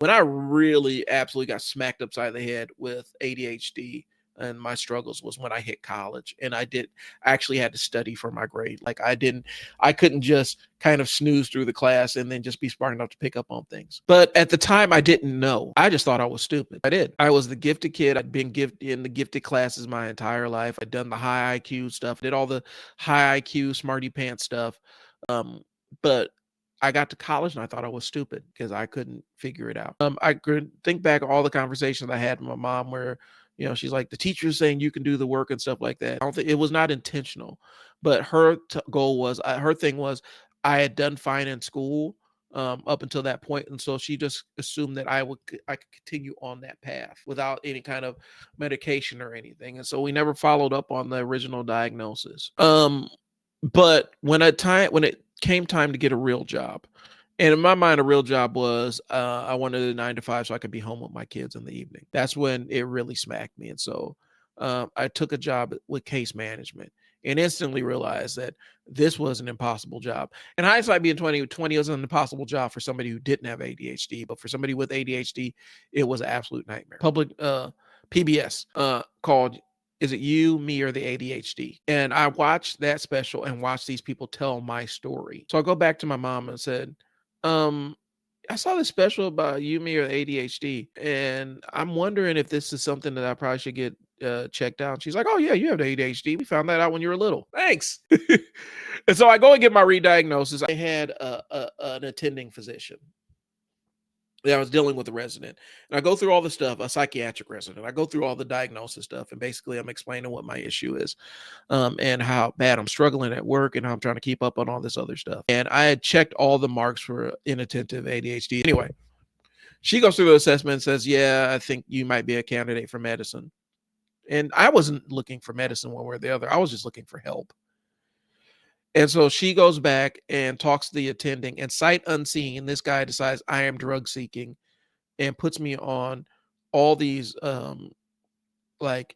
When I really absolutely got smacked upside the head with ADHD and my struggles was when I hit college, and I actually had to study for my grade. Like I couldn't just kind of snooze through the class and then just be smart enough to pick up on things. But at the time I didn't know. I just thought I was stupid. I did. I was the gifted kid. I'd been gifted in the gifted classes my entire life. I'd done the high IQ stuff, did all the high IQ smarty pants stuff. But I got to college and I thought I was stupid because I couldn't figure it out. I could think back all the conversations I had with my mom where, she's like, the teacher's saying you can do the work and stuff like that. I don't think it was not intentional, but her goal was, her thing was, I had done fine in school up until that point, and so she just assumed that I could continue on that path without any kind of medication or anything, and so we never followed up on the original diagnosis. But when it came time to get a real job, and in my mind, a real job was I wanted a 9 to 5 so I could be home with my kids in the evening. That's when it really smacked me, and so I took a job with case management and instantly realized that this was an impossible job. And hindsight being 2020 was an impossible job for somebody who didn't have ADHD, but for somebody with ADHD, it was an absolute nightmare. Public PBS called Is It You, Me, or the ADHD? And I watched that special and watched these people tell my story. So I go back to my mom and said, um, I saw this special about you, me, or ADHD, and I'm wondering if this is something that I probably should get checked out. She's like, "Oh yeah, you have ADHD. We found that out when you were little. Thanks." And so I go and get my re-diagnosis. I had an attending physician that I was dealing with a resident. And I go through all the stuff, a psychiatric resident. I go through all the diagnosis stuff, and basically I'm explaining what my issue is, and how bad I'm struggling at work and how I'm trying to keep up on all this other stuff. And I had checked all the marks for inattentive ADHD. Anyway, she goes through the assessment and says, "Yeah, I think you might be a candidate for medicine." And I wasn't looking for medicine one way or the other. I was just looking for help. And so she goes back and talks to the attending, and sight unseen, this guy decides I am drug seeking and puts me on all these like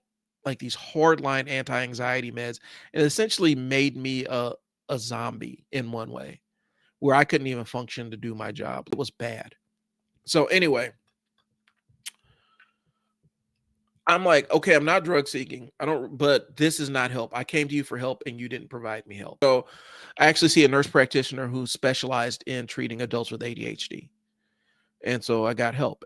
these hardline anti-anxiety meds, and essentially made me a zombie in one way where I couldn't even function to do my job. It was bad. So anyway, I'm like, okay, I'm not drug seeking. I don't, but this is not help. I came to you for help and you didn't provide me help. So I actually see a nurse practitioner who specialized in treating adults with ADHD. And so I got help.